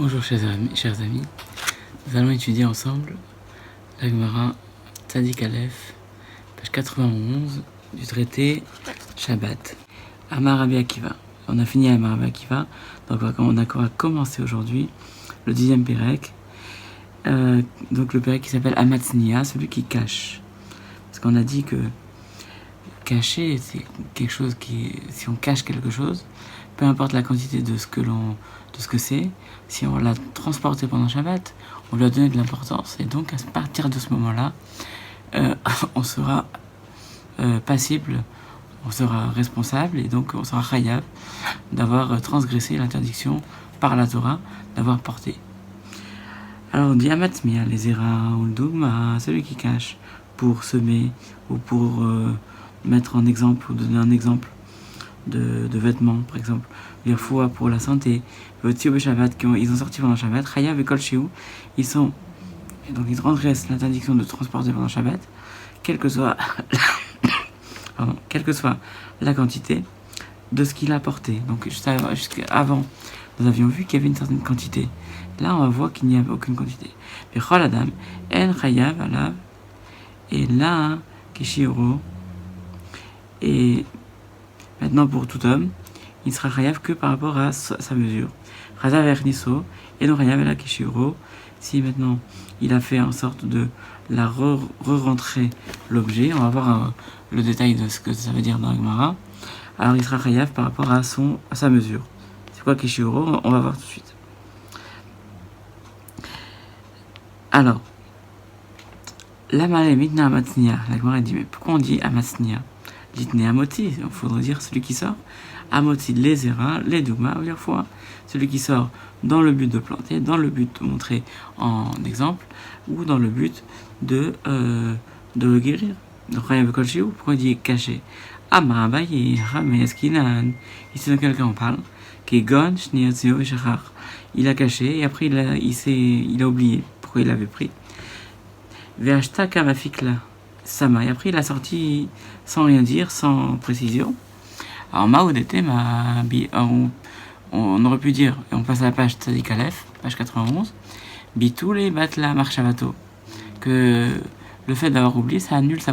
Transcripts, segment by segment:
Bonjour chers amis, nous allons étudier ensemble la Gemara Tzadik Aleph, page 91 du traité Shabbat. Amar Rabbi Akiva. On a fini Amar Rabbi Akiva, donc on va commencer aujourd'hui le 10e Pérec, donc le Pérec qui s'appelle Amatznia, celui qui cache. Parce qu'on a dit que cacher, c'est quelque chose si on cache quelque chose, peu importe la quantité de ce que c'est, si on l'a transporté pendant Shabbat, on lui a donné de l'importance, et donc à partir de ce moment-là, on sera passible, on sera responsable, et donc on sera chayav d'avoir transgressé l'interdiction par la Torah d'avoir porté. Alors on dit Amatzmia, les Zera ou le Dougma, celui qui cache pour semer ou pour mettre en exemple ou donner un exemple de vêtements, par exemple, l'irfoua pour la santé, le Tio Shabbat, ils ont sorti pendant Shabbat, Chayav et Kol Shehu, ils transgressent l'interdiction de transporter pendant Shabbat, quelle que soit la quantité de ce qu'il a porté. Donc jusqu'avant, nous avions vu qu'il y avait une certaine quantité. Là, on va voir qu'il n'y avait aucune quantité. Bechol Adam, En Chayav Alav, et là, Kishiro, et maintenant pour tout homme, il sera chayav que par rapport à sa mesure. Chayav Echniso, et non chayav la Kishiro, si maintenant il a fait en sorte de la re-rentrer l'objet, on va voir le détail de ce que ça veut dire dans la Gemara. Alors il sera chayav par rapport à sa mesure. C'est quoi Kishiro? On va voir tout de suite. Alors, la malé mitna amatznia, la Gemara dit, mais pourquoi on dit amatznia? Litné amoti, il faudrait dire celui qui sort. Amoti les zera, les dougma, ou fois celui qui sort dans le but de planter, dans le but de montrer en exemple, ou dans le but de le guérir. Donc rien avec Kolchiou, pourquoi il dit caché? Amarabayi, Rameskinan, ici dans quelqu'un on parle, qui est gon, shniatzio et shachar. Il a caché et après il a oublié pourquoi il l'avait pris. Ve'ashta kamafikla. Sama. Et après, il a sorti sans rien dire, sans précision. Alors, Maoudete, on aurait pu dire, et on passe à la page Tzadik Aleph, page 91, Bitoule Batla Marshavato, que le fait d'avoir oublié, ça annule ça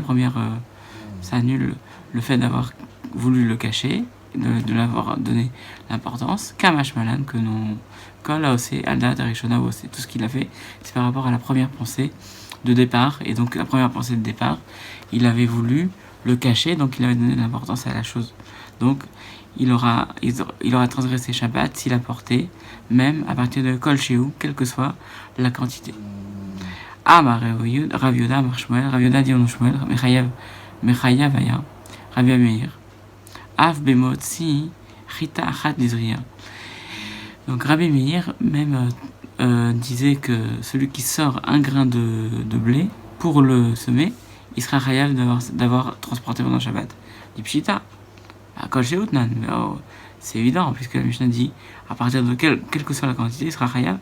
annule le fait d'avoir voulu le cacher, de l'avoir donné l'importance, Kamash Malan, que non, quand là aussi, Alda Tarishona, c'est tout ce qu'il a fait, c'est par rapport à la première pensée de départ, et donc la première pensée de départ, il avait voulu le cacher, donc il avait donné de l'importance à la chose. Donc il aura transgressé Shabbat s'il a porté, même à partir de Kol Shehu, quelle que soit la quantité. Amar Rav Yoda Amar Shmuel, Rav Yoda dit en Shmuel, Mechayav Aya, Rav Meir, Av Bemotzi, Chita Achat Dizriya. Donc Rabbi Meir même disait que celui qui sort un grain de blé pour le semer, il sera chayav d'avoir transporté pendant Shabbat. Dit Pshita, c'est évident, puisque la Mishnah dit à partir de quelle que soit la quantité, il sera chayav.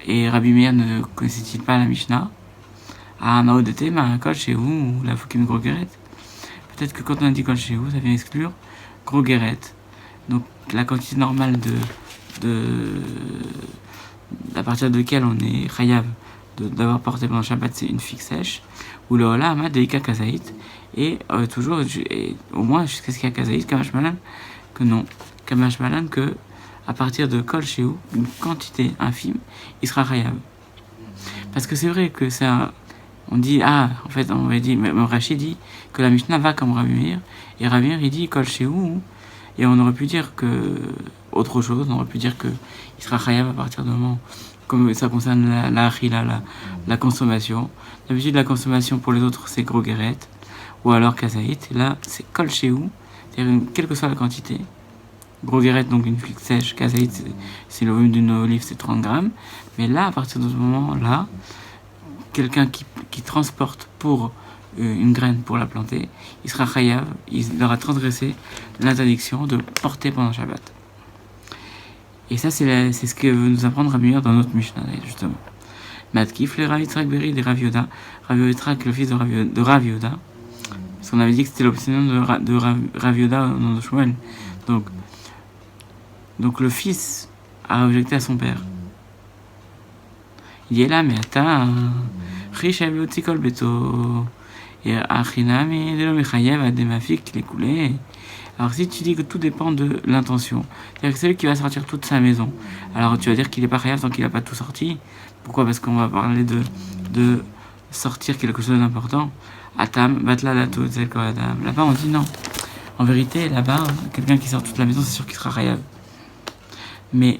Et Rabbi Meir ne connaissait-il pas la Mishnah? Ah, Maodete, Kol Shehu, ou la Foukim Grogeret. Peut-être que quand on a dit Kol Shehu, ça vient exclure Grogeret. Donc la quantité normale à partir de laquelle on est chayav d'avoir porté pendant Shabbat, c'est une figue sèche, ou le hola amad deika kazaït, et toujours, au moins jusqu'à ce qu'il y a kazaït, kamash malan, que non, kamash malan, que à partir de kol shehu, une quantité infime, il sera chayav. Parce que c'est vrai que ça, on dit, en fait, on avait dit, même Rachid dit que la Mishnah va comme Rabbi Meir, et Rabbi Meir il dit kol shehu, et on aurait pu dire que autre chose, on aurait pu dire que il sera chayav à partir du moment, comme ça concerne la consommation. D'habitude, la consommation pour les autres, c'est grogeret, ou alors kazaït. Et là, c'est kol shehu, c'est-à-dire quelle que soit la quantité. Grogeret, donc une figue sèche, kazaït, c'est le volume d'une olive, c'est 30 grammes. Mais là, à partir de ce moment-là, quelqu'un qui transporte pour une graine pour la planter, il sera chayav, il aura transgressé l'interdiction de porter pendant Shabbat. Et ça, c'est ce que veut nous apprendre Rabbi Meir dans notre Mishnah, justement. Matkif, les Rav Yitzhak Beri, des Rav Yoda. Rav Yitzhak, le fils de Rav Yoda. Parce qu'on avait dit que c'était l'obsession de Rav Yoda dans le Shmuel. Donc le fils a objecté à son père. Il dit là, mais attends, Rishav Yotzikol Beto, et Achinami, de l'Omechayev, a des mafik qui l'écoulait. Alors si tu dis que tout dépend de l'intention, c'est-à-dire que celui qui va sortir toute sa maison, alors tu vas dire qu'il n'est pas chayav tant qu'il n'a pas tout sorti. Pourquoi? Parce qu'on va parler de sortir quelque chose d'important. Atam, batla dato, zel adam. Là-bas on dit non. En vérité, là-bas, quelqu'un qui sort toute la maison, c'est sûr qu'il sera chayav. Mais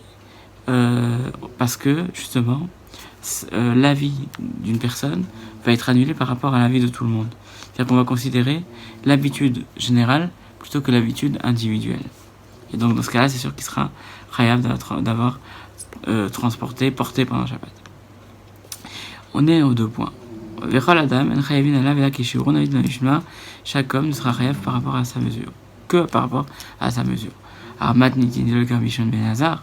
parce que justement, l'avis d'une personne va être annulé par rapport à l'avis de tout le monde. C'est-à-dire qu'on va considérer l'habitude générale plutôt que l'habitude individuelle. Et donc dans ce cas-là, c'est sûr qu'il sera chayav d'avoir transporté, porté pendant Shabbat. On est aux 2 points. Chaque homme ne sera chayav par rapport à sa mesure, que par rapport à sa mesure. Alors Bishon ben Hazar,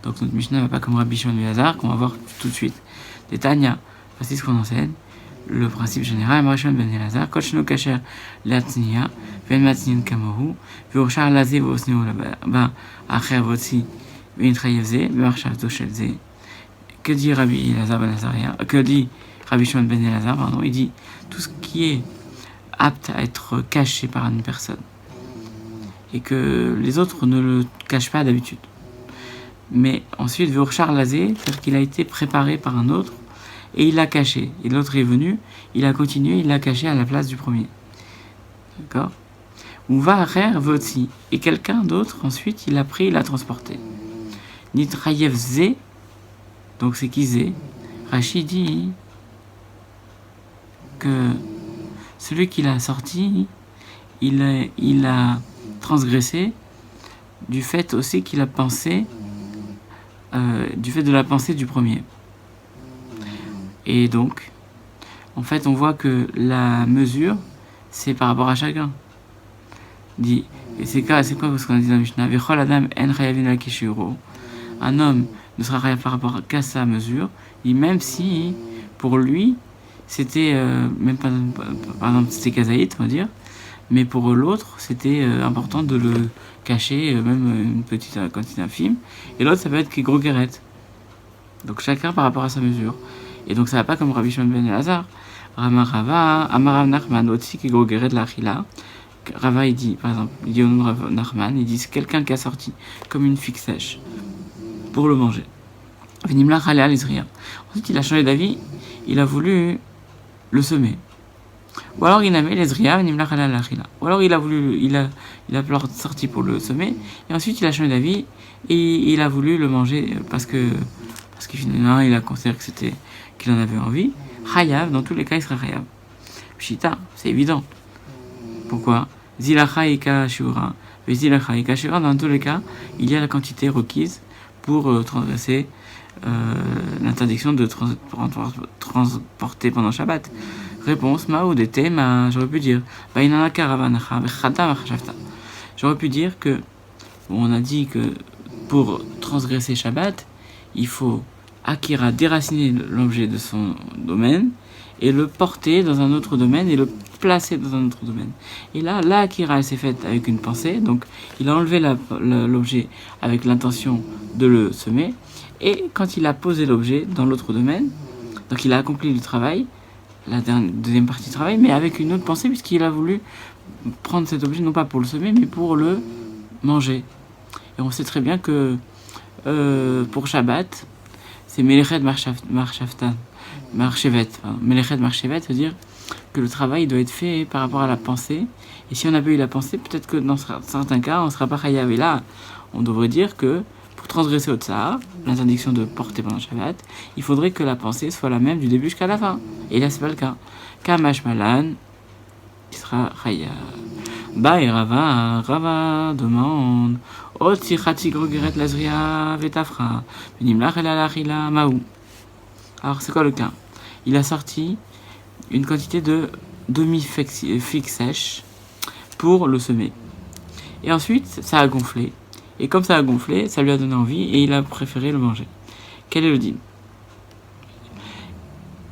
donc notre Mishnah va pas comme Rabbi Shimon ben Hazar qu'on va voir tout de suite. Des Tanya, voici ce qu'on enseigne. Le principe général, Marshon ben Elazar, Kochno Kacher Latnia, Ven Matnin Kamohu, Vurchar Lazé Vosneo là-bas, Acher Votsi, Vin Trayevze, Marshal Toshelze. Que dit Rabbi Elazar ben Azaria? Que dit Rabbi Shimon ben Elazar, pardon? Il dit tout ce qui est apte à être caché par une personne et que les autres ne le cachent pas d'habitude. Mais ensuite, Vurchar Lazé, c'est-à-dire qu'il a été préparé par un autre. Et il l'a caché. Et l'autre est venu, il a continué, il l'a caché à la place du premier. D'accord? Ou va à Votsi. Et quelqu'un d'autre, ensuite, il l'a pris, il l'a transporté. Nitrayev Zé, donc c'est qui Zé? Rachid dit que celui qui l'a sorti, il a transgressé du fait aussi qu'il a pensé, du fait de la pensée du premier. Et donc, en fait, on voit que la mesure, c'est par rapport à chacun. Dit, et c'est quoi ce qu'on a dit dans la Mishnah? Un homme ne sera chayav par rapport qu'à sa mesure, et même si, pour lui, c'était, même pas, par exemple, c'était kazaït, on va dire, mais pour l'autre, c'était important de le cacher, même une petite quantité infime, et l'autre, ça peut être gros guéret. Donc chacun par rapport à sa mesure. Et donc ça va pas comme Rabbi Shimon ben Elazar. Rava, Amarav Nachman, aussi qui gros de la Chila. Rava il dit, par exemple, il dit au nom de Rav Nachman, il dit c'est quelqu'un qui a sorti comme une figue sèche pour le manger. Venimla Chalea l'Isria. Ensuite il a changé d'avis, il a voulu le semer. Ou alors il a mis l'Isria, Venimla Chalea la Chila. Ou alors il a voulu, il a sorti pour le semer, et ensuite il a changé d'avis et il a voulu le manger parce que finalement il a considéré que c'était qu'il en avait envie. Chayav, dans tous les cas, il sera chayav. Pshita, c'est évident. Pourquoi? Zilacha ika shura. Zilacha ika shura, dans tous les cas, il y a la quantité requise pour transgresser l'interdiction de transporter pendant Shabbat. Réponse, ma'oudete, j'aurais pu dire, bainana karavanacha, vechata vachafta. J'aurais pu dire que, on a dit que pour transgresser Shabbat, il faut Akira déraciner l'objet de son domaine et le porter dans un autre domaine et le placer dans un autre domaine. Et là, Akira s'est faite avec une pensée, donc il a enlevé l'objet avec l'intention de le semer, et quand il a posé l'objet dans l'autre domaine, donc il a accompli le travail, la deuxième partie du travail, mais avec une autre pensée, puisqu'il a voulu prendre cet objet non pas pour le semer, mais pour le manger. Et on sait très bien que pour Shabbat, c'est Melechet Marchevet. Melechet Marchevet veut dire que le travail doit être fait par rapport à la pensée. Et si on n'a pas eu la pensée, peut-être que dans certains cas, on ne sera pas chayav. Et là, on devrait dire que pour transgresser au tsar, l'interdiction de porter pendant Shabbat, il faudrait que la pensée soit la même du début jusqu'à la fin. Et là, c'est pas le cas. Kamash Malan, qui sera chayav. Et Rava demande. Alors c'est quoi le cas? Il a sorti une quantité de demi-figue sèche pour le semer. Et ensuite, ça a gonflé. Et comme ça a gonflé, ça lui a donné envie et il a préféré le manger. Quel est le dîme?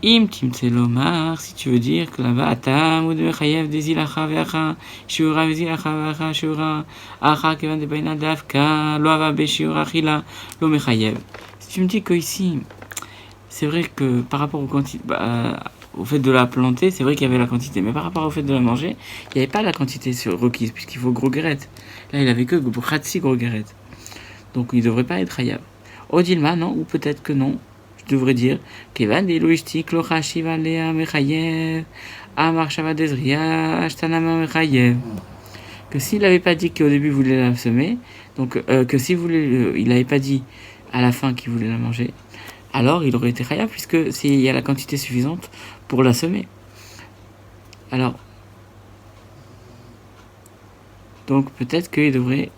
Im timtselomar, si tu veux dire que là-bas, atam ou de chayev des ilacha vecha, shiura des ilacha vecha, shiura, acha kevan de baina davka, loava be shiura chila, lo mechayev. Si tu me dis que ici, c'est vrai que par rapport au fait de la planter, c'est vrai qu'il y avait la quantité, mais par rapport au fait de la manger, il n'y avait pas la quantité requise, puisqu'il faut gros guérette. Là, il avait que khatsi gros guérette. Donc, il ne devrait pas être chayav. Odilma, non, ou peut-être que non. Je devrais dire Kevan de Luishtik lo chashiva lea mechayev amar shava dezria ashtanama mechayev. Que s'il n'avait pas dit qu'au début il voulait la semer, donc que s'il voulait, il n'avait pas dit à la fin qu'il voulait la manger, alors il aurait été chayav puisque s'il y a la quantité suffisante pour la semer. Alors, donc peut-être qu'il devrait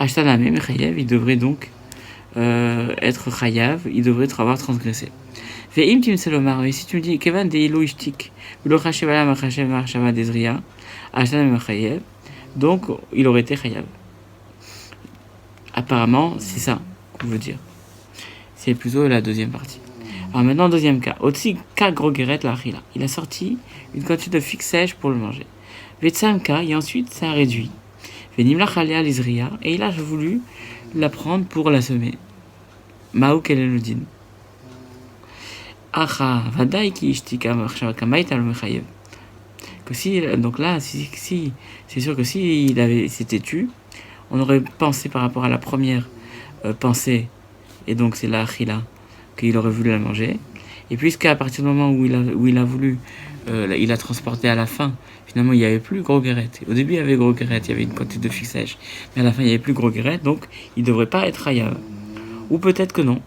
ashtanama mechayev, il devrait donc être chayav, il devrait avoir transgressé. Ve'im timselomar, et si tu me dis kevan de iloishtik, lo chashevala machashev marshava dezria, ashtan mechayev, donc il aurait été chayav. Apparemment, c'est ça qu'on veut dire. C'est plutôt la deuxième partie. Alors maintenant, deuxième cas. Otsi ka grogeret la achila. Il a sorti une quantité de figue sèche pour le manger. Vetsam ka, et ensuite ça a réduit. Venim la chalia l'izria, et il a voulu la prendre pour la semer. Maou quel est le din? Acha vadaï ki ishtika marshavakamait al mechayev. Que si, donc là, si c'est sûr que si il avait s'était tu, on aurait pensé par rapport à la première pensée, et donc c'est la achila, qu'il aurait voulu la manger. Et puisqu'à partir du moment où il a voulu, il a transporté à la fin, finalement il n'y avait plus gros guérette. Au début il y avait gros guérette, il y avait une quantité de figue sèche, mais à la fin il n'y avait plus gros guérette, donc il ne devrait pas être chayav. Ou peut-être que non.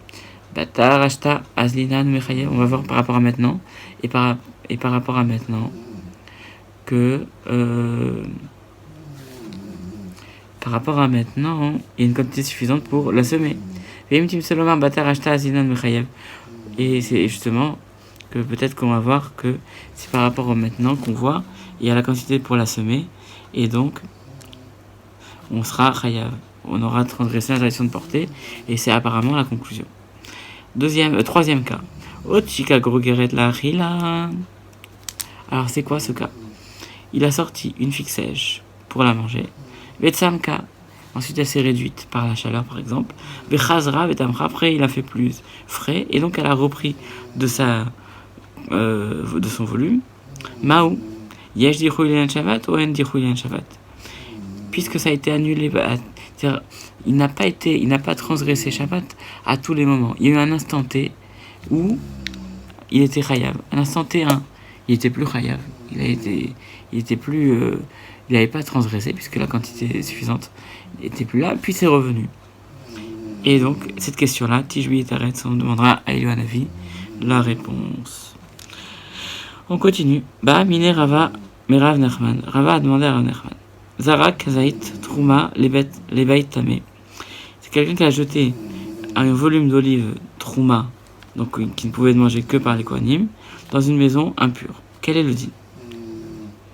Batar, Ashta, Azlinan, Mechayev. On va voir par rapport à maintenant. Et par rapport à maintenant, que par rapport à maintenant, il y a une quantité suffisante pour la semer. Et c'est justement que peut-être qu'on va voir que c'est par rapport au maintenant qu'on voit, il y a la quantité pour la semer, et donc on sera chayav. On aura transgressé l'interdiction de porter, et c'est apparemment la conclusion. Troisième cas. Otchika grogeret la achila. Alors c'est quoi ce cas? Il a sorti une figue sèche pour la manger. Vetsamka. Ensuite elle s'est réduite par la chaleur par exemple. Vechazra vetamra. Après il a fait plus frais et donc elle a repris de son volume. Maou. Yesh dichoulian shavat ou en dichoulian shavat. Puisque ça a été annulé, c'est-à-dire, il n'a pas transgressé Shabbat à tous les moments. Il y a eu un instant T où il était chayav. Un instant T1, il était plus chayav. Il n'avait pas transgressé puisque la quantité suffisante n'était plus là. Puis c'est revenu. Et donc cette question-là, Tishbi et Taretz, on demandera à Elianavi la réponse. On continue. Ba mine Rava Merav Nachman. Rava a demandé à Rav Nachman. Zarak Kazait Trouma les bait tamé. C'est quelqu'un qui a jeté un volume d'olive Trouma, donc qui ne pouvait être mangé que par les Kohanim, dans une maison impure. Quel est le din?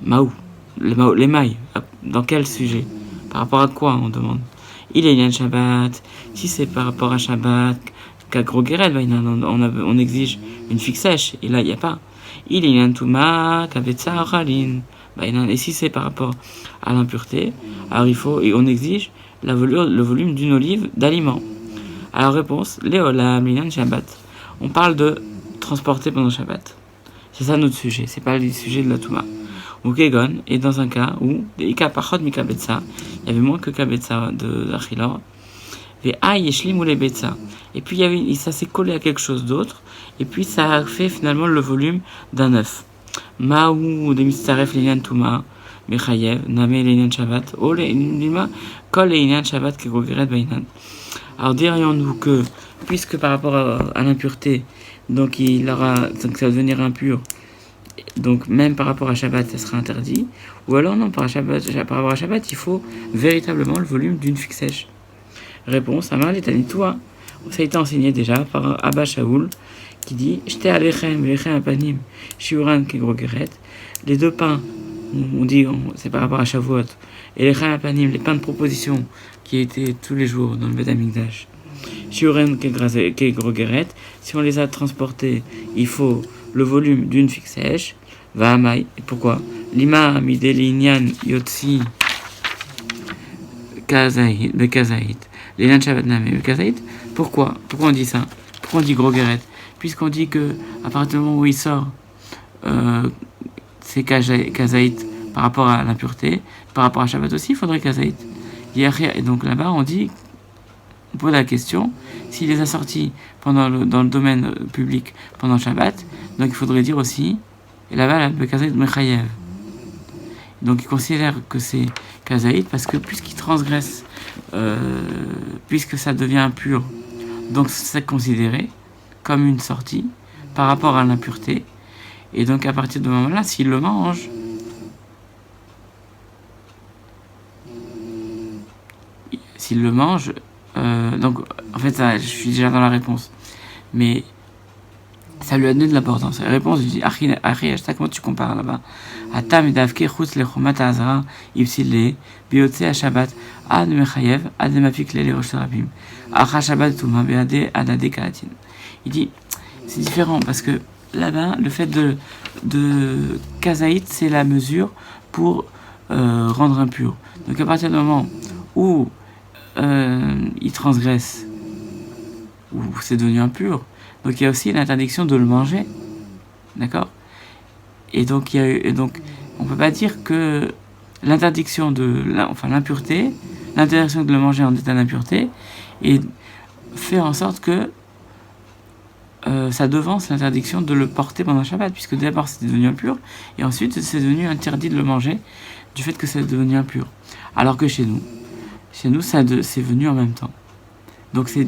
Maou. Les mailles. Dans quel sujet? Par rapport à quoi on demande? Il est Yan Shabbat. Si c'est par rapport à Shabbat, qu'à Grogeret, on exige une figue sèche, et là il n'y a pas. Il est Yan Touma, Kabetza, Oralin. Et si c'est par rapport à l'impureté, alors on exige le volume d'une olive d'aliment. Alors réponse, Léolam, Linan Shabbat. On parle de transporter pendant Shabbat. C'est ça notre sujet, c'est pas le sujet de la Touma. Ou Kegon, et dans un cas où, il y avait moins que Kabetza de l'Achilor, et puis ça s'est collé à quelque chose d'autre, et puis ça a fait finalement le volume d'un œuf. Maou de Mistaref Linan Touma, Mechayev, Name Linan Shabbat, Ole Lima, Kol Linan Shabbat Kegogret Bainan. Alors dirions-nous que, puisque par rapport à l'impureté, donc ça va devenir impur, donc même par rapport à Shabbat, ça sera interdit, ou alors non, par rapport à Shabbat, il faut véritablement le volume d'une figue sèche. Réponse, Amar Litanitoua, ça a été enseigné déjà par Abba Shaoul, qui dit J'étais à l'Echem Apanim, Shiuran Kegrogeret. Les deux pains, on dit, c'est par rapport à Shavuot, et l'Echem Apanim, les pains de proposition qui étaient tous les jours dans le Beth Amikdash, Shiuren Kegrogeret, si on les a transportés, il faut le volume d'une figue sèche. Vahamai, pourquoi? Lima Midelinyan Yotsi Kazahit, Bekazahit, Linan Shabbat Name Bekazahit. Pourquoi on dit ça? Pourquoi on dit Grogeret? Puisqu'on dit que à partir du moment où il sort, c'est Kazahit par rapport à l'impureté, par rapport à Shabbat aussi, il faudrait Kazahit. Et donc là-bas, on pose la question, s'il les a sortis dans le domaine public pendant Shabbat, donc il faudrait dire aussi, et là-bas, la Bekazahit Mechayev. Donc il considère que c'est Kazaït parce que puisqu'il transgresse, puisque ça devient impur, donc c'est considéré comme une sortie par rapport à l'impureté. Et donc à partir de ce moment-là, s'il le mange, donc en fait ça, je suis déjà dans la réponse, mais ça lui a donné de l'importance. La réponse, je dis, comment tu compares là-bas? Atam davke chutz lechomat azra ibsile biotse a Shabbat ad mechayev ad mafik le rosh rabim acha Shabbat tuma beade adade kalatin. Il dit, c'est différent parce que là-bas, le fait de kazaït, c'est la mesure pour rendre impur. Donc à partir du moment où il transgresse, où c'est devenu impur, donc il y a aussi l'interdiction de le manger, d'accord? Et donc on peut pas dire que l'interdiction l'impureté, l'interdiction de le manger en état d'impureté, et fait en sorte que ça devance l'interdiction de le porter pendant Shabbat, puisque d'abord c'était devenu impur, et ensuite c'est devenu interdit de le manger du fait que c'est devenu impur. Alors que chez nous c'est venu en même temps. Donc ces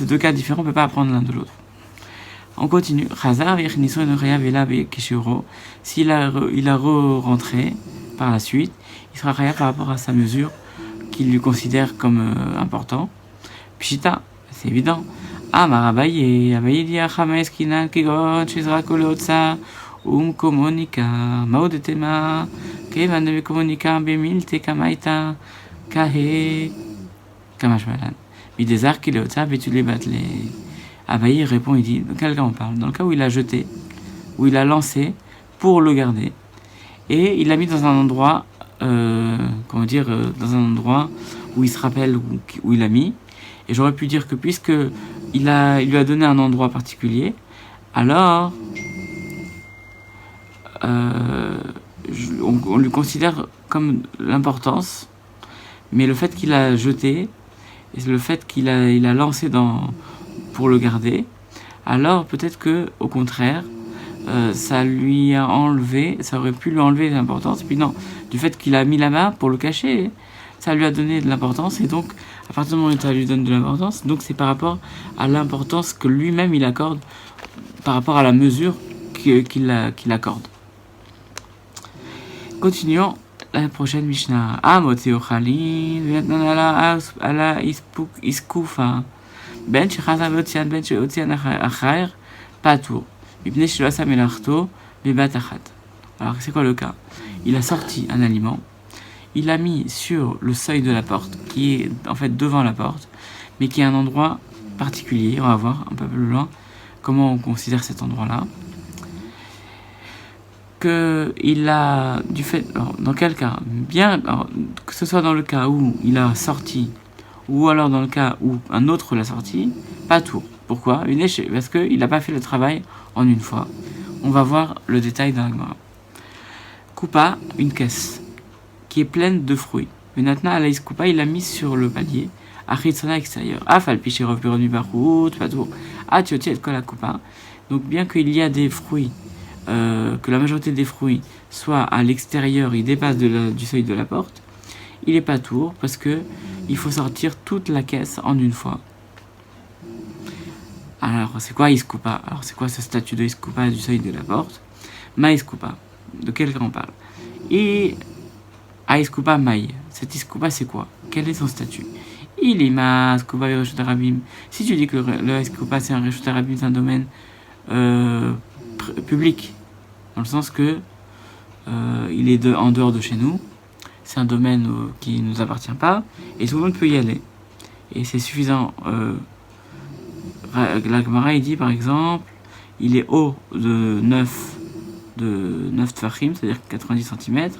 deux cas différents, on ne peut pas apprendre l'un de l'autre. On continue. S'il a rentré par la suite, il sera khaya par rapport à sa mesure qu'il lui considère comme important. Pshita, c'est évident. Marabaye, Abaye dit Achames Kinan Kigon, Shizra Kolotsa, Komonika, Maudetema, Kevan de Komonika, Bemil, Tekamaita, Kahe, Kamashmalan. Midezar Kilotsa, Betule Batle. Abaye répond, il dit, dans quel cas on parle? Dans le cas où il a jeté, où il a lancé pour le garder, et il l'a mis dans un endroit, dans un endroit où il se rappelle où il l'a mis, et j'aurais pu dire que puisque il lui a donné un endroit particulier, alors on lui considère comme l'importance, mais le fait qu'il a jeté, et le fait qu'il a lancé pour le garder, alors peut-être que au contraire ça aurait pu lui enlever l'importance, puis non, du fait qu'il a mis la main pour le cacher, ça lui a donné de l'importance, et donc à partir du moment où ça lui donne de l'importance, donc c'est par rapport à l'importance que lui-même il accorde, par rapport à la mesure qu'il accorde. Continuons la prochaine Mishnah. Motzi ochalin ala iskufa ben shechazar veotzian ben sheotzian achair patour mipnei shelo asa melachto bebat achat. Alors c'est quoi le cas? Il a sorti un aliment, il l'a mis sur le seuil de la porte, qui est en fait devant la porte, mais qui est un endroit particulier. On va voir un peu plus loin comment on considère cet endroit-là. Que il a du fait, alors, dans quel cas, que ce soit dans le cas où il a sorti, ou alors dans le cas où un autre l'a sorti, pas tout. Pourquoi? Parce qu'il n'a pas fait le travail en une fois. On va voir le détail dans la Gemara. Coupa, une caisse qui est pleine de fruits. Maintenant, Alaïs Coupa, il l'a mis sur le palier, à Ritsona extérieur. Afal Pichirov Pironu Barout, Patou, Atioti et Kola Coupa. Donc, bien qu'il y a des fruits, que la majorité des fruits soit à l'extérieur, il dépasse du seuil de la porte, il n'est pas tour parce que il faut sortir toute la caisse en une fois. Alors c'est quoi Iskupa? Alors c'est quoi ce statut de Iskupa du seuil de la porte? Ma Iskupa, de quel cas on parle? Et à Iskupa Maï, cet Iskupa c'est quoi? Quel est son statut? Il est ma Iskupa et Reshut Harabim. Si tu dis que le Iskupa c'est un Reshut Harabim, c'est un domaine public, dans le sens que il est en dehors de chez nous, c'est un domaine qui ne nous appartient pas, et tout le monde peut y aller. Et c'est suffisant La Gemara, il dit par exemple, il est haut de 9 tfachim, c'est-à-dire 90 cm,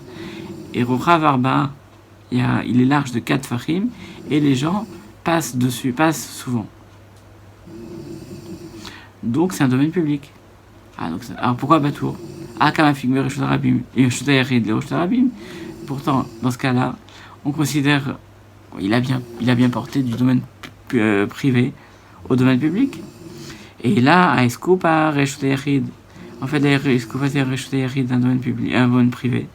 et Rochav Arba, il est large de 4 tfachim, et les gens passent souvent. Donc c'est un domaine public. Alors pourquoi Batour? Pourtant, dans ce cas-là, on considère il a bien porté du domaine privé au domaine public. Et là, à Escoupa, Reshut Yachid, en fait, Escoupa, c'est Reshut Yachid d'un domaine public, un domaine privé.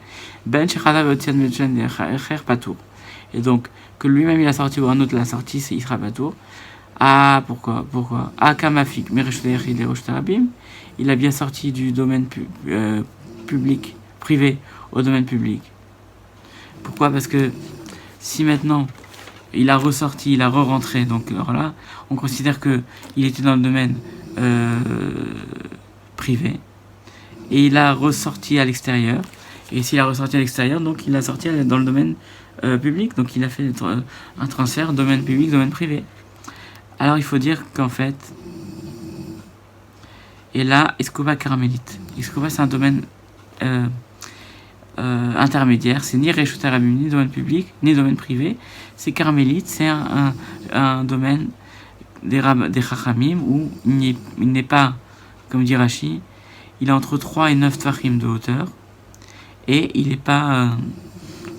Ben Shechadav Otzian Medjen Echer Patour. Et donc, que lui-même il a sorti ou un autre l'a sorti, il sera Patour. Ah, pourquoi Ah, Kamafik, mais Reshut Yachid et Reshut Rabim, il a bien sorti du domaine public, privé, au domaine public. Pourquoi? Parce que si maintenant il a ressorti, il a re-rentré, donc alors là, on considère que il était dans le domaine privé et il a ressorti à l'extérieur. Et s'il a ressorti à l'extérieur, donc il a sorti dans le domaine public, donc il a fait un transfert domaine public, domaine privé. Alors il faut dire qu'en fait, et là, Escouba carmélite. Escouba, c'est un domaine intermédiaire, c'est ni Reshut Rabim, ni domaine public, ni domaine privé. C'est carmélite, c'est un domaine des Chachamim où il n'est pas, comme dit Rashi, il est entre 3 et 9 tfachim de hauteur et il n'est pas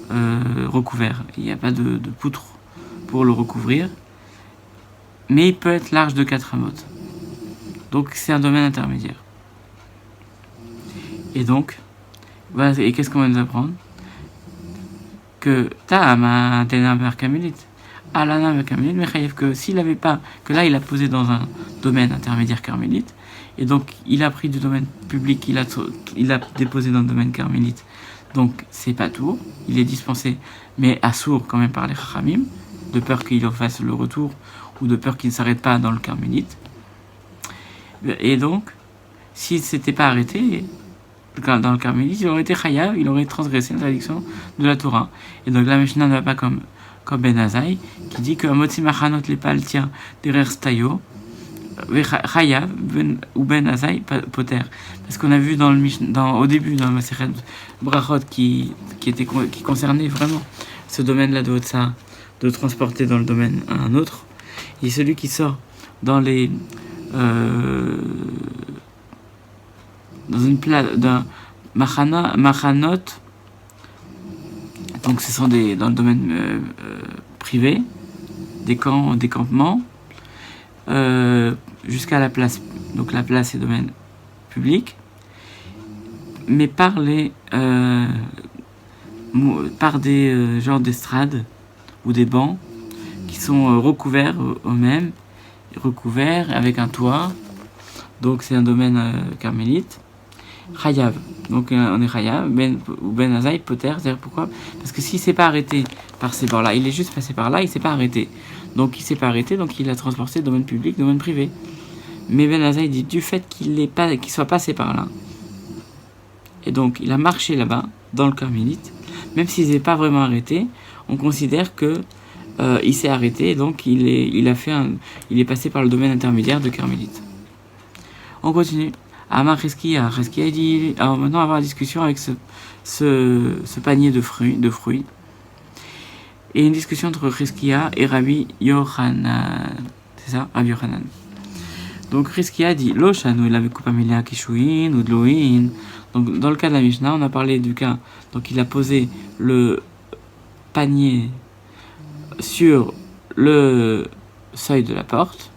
recouvert. Il n'y a pas de poutre pour le recouvrir, mais il peut être large de 4 amot. Donc c'est un domaine intermédiaire. Et donc, voilà, et qu'est-ce qu'on va nous apprendre? Que Ta'ama Tenamer Kamelit, Alana Kamelit, Mechayev, que s'il n'avait pas, que là il a posé dans un domaine intermédiaire carmélite, et donc il a pris du domaine public, il a déposé dans le domaine carmélite, donc c'est pas tout, il est dispensé, mais assourd quand même par les Chachamim, de peur qu'il en fasse le retour, ou de peur qu'il ne s'arrête pas dans le carmélite. Et donc, s'il ne s'était pas arrêté dans le carmélite, il aurait été chayav, il aurait transgressé l'interdiction de la Torah. Et donc la Mishnah ne va pas comme Ben Azaï, qui dit que Motzi Machanot Lepal tient derrière Stayo, chayav ou Ben Azaï poter. Parce qu'on a vu au début dans Masechet Brachot qui concernait vraiment ce domaine-là de Hotsa, de transporter dans le domaine un autre. Et celui qui sort dans les dans une place d'un machanot, donc ce sont dans le domaine privé, des campements, jusqu'à la place. Donc la place est domaine public, mais par des genres d'estrades ou des bancs qui sont recouverts eux-mêmes, recouverts avec un toit. Donc c'est un domaine carmélite. Chayav. Donc on est Chayav. Ben Azaï, Poter. C'est-à-dire pourquoi? Parce que s'il ne s'est pas arrêté par ces bords-là, il est juste passé par là, il ne s'est pas arrêté. Donc il ne s'est pas arrêté, donc il a transporté domaine public, domaine privé. Mais Ben Azaï dit du fait qu'il soit passé par là, et donc il a marché là-bas, dans le carmélite, même s'il n'est pas vraiment arrêté, on considère que il s'est arrêté, donc il est passé par le domaine intermédiaire de carmélite. On continue. Amar Reskia dit. Alors maintenant, on va avoir une discussion avec ce panier de fruits. Et une discussion entre Reskia et Rabbi Yochanan. C'est ça, Rabbi Yochanan. Donc Reskia dit Loshanu, il avait coupé Amelia Kishuin ou Dloin. Donc dans le cas de la Mishnah, on a parlé du cas. Donc il a posé le panier sur le seuil de la porte.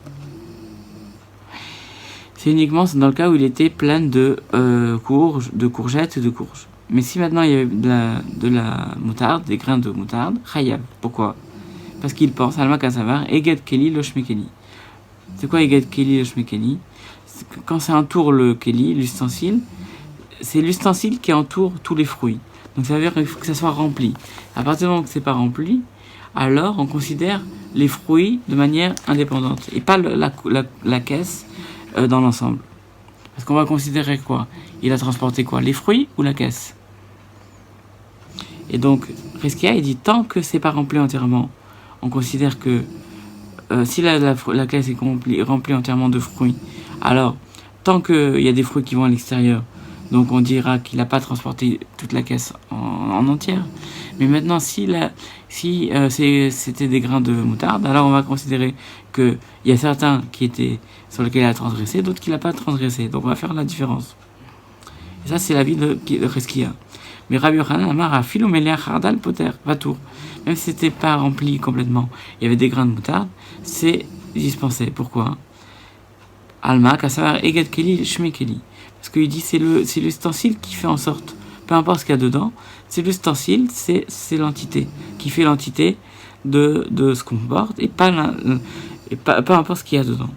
C'est uniquement dans le cas où il était plein de courgettes et de courges. Mais si maintenant il y avait de la moutarde, des grains de moutarde, chayav. Pourquoi? Parce qu'il pense, Alma Kasavar, Eged Keli Loshmekeli. C'est quoi Eged Keli Loshmekeli? Quand ça entoure le Keli, l'ustensile, c'est l'ustensile qui entoure tous les fruits. Donc ça veut dire qu'il faut que ça soit rempli. À partir du moment que c'est pas rempli, alors on considère les fruits de manière indépendante et pas la caisse dans l'ensemble. Parce qu'on va considérer quoi? Il a transporté quoi? Les fruits ou la caisse? Et donc, Reskia, il dit tant que c'est pas rempli entièrement, on considère que si la caisse est remplie entièrement de fruits, alors tant qu'il y a des fruits qui vont à l'extérieur, donc on dira qu'il n'a pas transporté toute la caisse en entière. Mais maintenant, c'était des grains de moutarde, alors on va considérer qu'il y a certains sur lesquels il a transgressé, d'autres qu'il n'a pas transgressé. Donc on va faire la différence. Et ça, c'est l'avis de Cheskia. Mais Rabbi Yochanan Amar a Philomélia Chardal Poter, Vatour. Même si c'était pas rempli complètement, il y avait des grains de moutarde, c'est dispensé. Pourquoi? Alma, Kassavar, Eget Keli, Shme Keli. Parce qu'il dit c'est l'ustensile qui fait en sorte, peu importe ce qu'il y a dedans, c'est l'ustensile, c'est l'entité, qui fait l'entité de ce qu'on porte, et peu importe ce qu'il y a dedans.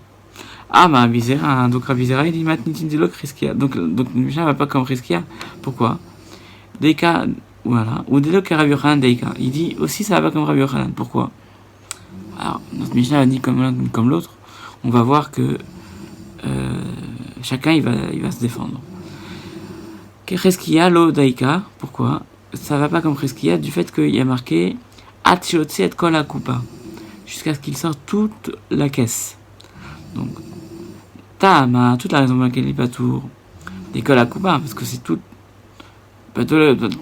Ah, ma Bizera, donc Rabbi Zera, il dit Matnitin Zelo Cheskia. Donc le Mishnah va pas comme Cheskia. Pourquoi? Deika, voilà, ou Delo Rabbi Yochanan Deika. Il dit aussi ça va pas comme Rabbi Yochanan. Pourquoi? Alors, notre Mishnah a dit comme l'un comme l'autre, on va voir que chacun il va se défendre. Cheskia lo Deika, pourquoi? Ça va pas comme Cheskia du fait qu'il y a marqué Atchiotsi et Kol Akupa, jusqu'à ce qu'il sorte toute la caisse. Donc, Tama, toute la raison pour laquelle il n'est pas tour d'école à Kuba, parce que c'est toute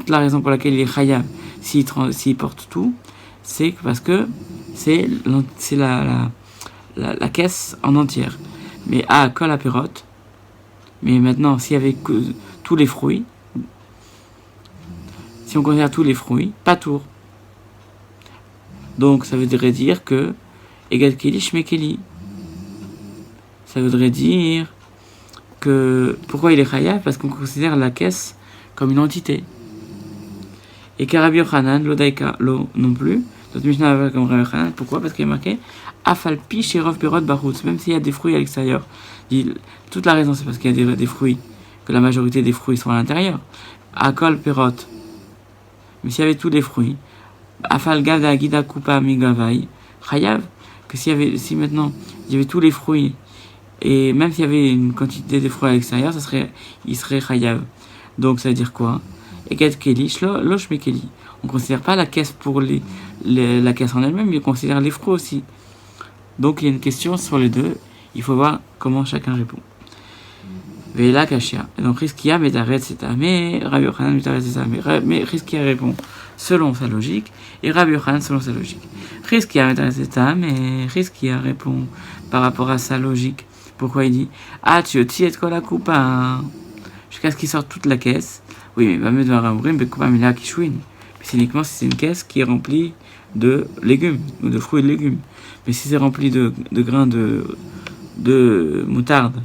la raison pour laquelle il est Khayab, s'il porte tout, c'est parce que c'est la caisse en entière. Mais à Kol à Perot, mais maintenant, s'il y avait tous les fruits, si on considère tous les fruits, pas tour. Donc, ça voudrait dire que Egad Keli, Shme Keli. Ça voudrait dire que... Pourquoi il est Chayav? Parce qu'on considère la caisse comme une entité. Et Rabbi Yochanan, Lodaika, Lo non plus. Notre Mishnah va comme Rabbi Yochanan. Pourquoi? Parce qu'il est marqué Afalpi Sherov Perot Barutz. Même s'il y a des fruits à l'extérieur. Toute la raison, c'est parce qu'il y a des fruits, que la majorité des fruits sont à l'intérieur. Akol Perot. Mais s'il y avait tous les fruits, Afal Gavda Gida Kupa Migavai, Chayav, que si maintenant il y avait tous les fruits, et même s'il y avait une quantité de fruits à l'extérieur, il serait chayav. Donc ça veut dire quoi? Eget keli, losh me keli. On ne considère pas la caisse pour la caisse en elle-même, mais on considère les fruits aussi. Donc il y a une question sur les deux. Il faut voir comment chacun répond. Veila kashia. Donc Cheskia metaret setame, Rabbi Yochanan metaret setame. Mais Cheskia répond selon sa logique, et Rabbi Yochanan selon sa logique. Cheskia metaret setame, et Cheskia répond par rapport à sa logique. Pourquoi il dit tu et quoi la coupe jusqu'à ce qu'il sorte toute la caisse? Oui, mais va me devoir ouvrir, mais coupa mila kishwin. C'est uniquement si c'est une caisse qui est remplie de légumes ou de fruits et de légumes. Mais si c'est rempli de grains de moutarde,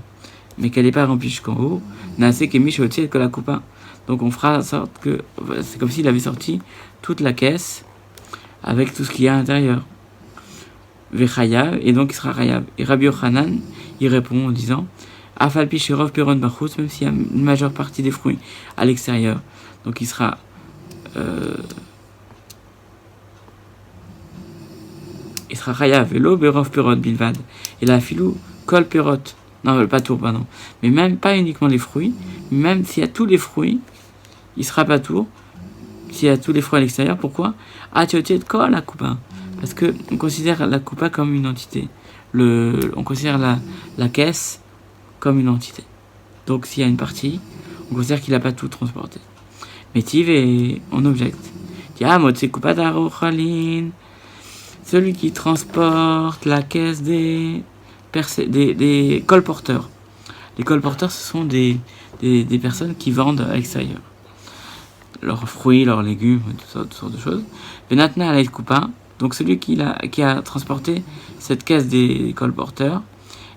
mais qu'elle n'est pas remplie jusqu'en haut, nase kemish et quoi la coupa. Donc on fera en sorte que c'est comme s'il avait sorti toute la caisse avec tout ce qu'il y a à l'intérieur. Vechayav, et donc il sera chayav. Et Rabbi Yochanan, il répond en disant Afalpi Sherov Peron Bachutz, même s'il y a une majeure partie des fruits à l'extérieur. Donc il sera chayav. Et l'eau Berov Perot Bilvad. Et la filou Kol Perot. Non, pas tour, pardon. Mais même pas uniquement les fruits, même s'il y a tous les fruits, il sera pas tour. S'il y a tous les fruits à l'extérieur, pourquoi? Atiotiet Kol la coupa. Parce qu'on considère la coupa comme une entité. On considère la caisse comme une entité. Donc s'il y a une partie, on considère qu'il n'a pas tout transporté. Mais Tiv, on objecte. Celui qui transporte la caisse des colporteurs. Les colporteurs, ce sont des personnes qui vendent à l'extérieur leurs fruits, leurs légumes, toutes sortes de choses. Venatna ala coupa. Donc celui qui a transporté cette caisse des colporteurs,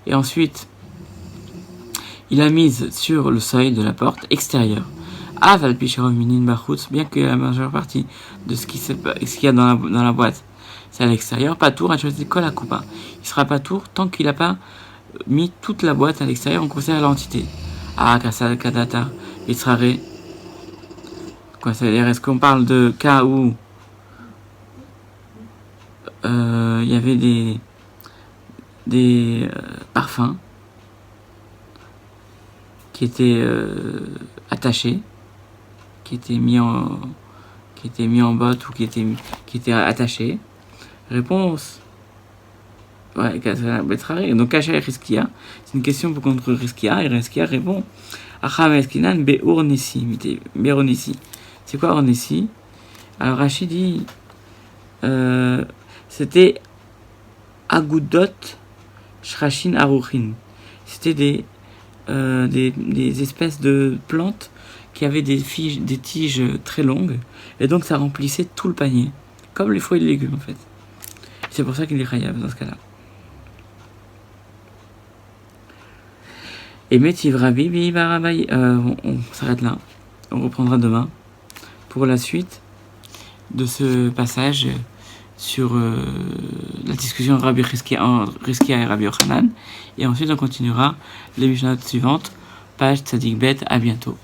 et ensuite il l'a mise sur le seuil de la porte extérieure. Aval picherov minin bachutz, bien que la majeure partie de ce qu'il y a dans la boîte, c'est à l'extérieur, pas tour, à choisir kol à coupa. Il sera pas tour tant qu'il n'a pas mis toute la boîte à l'extérieur, on considère l'entité. Kasa kadata, il sera ré. Quoi ça veut dire? Est-ce qu'on parle de cas où il y avait des parfums qui étaient attachés, qui étaient mis en botte ou qui étaient attachés? Réponse Ouais, Betrari. Donc, Kacha et Riskia, c'est une question pour contre Riskia, et Riskia répond Acham Eskinan Beur Nissi. C'est quoi Ornissi? Alors, Rachid dit c'était Agudot Shrashin Aruchin. C'était des espèces de plantes qui avaient des tiges très longues, et donc ça remplissait tout le panier, comme les fruits et les légumes en fait. C'est pour ça qu'il est chayav dans ce cas-là. Et Metiv Rabbi Barabaï, on s'arrête là. On reprendra demain pour la suite de ce passage sur la discussion Rabbi Riskia et Rabbi Yochanan. Et ensuite on continuera les Mishnayot suivantes, page Tzadik Bet. À bientôt.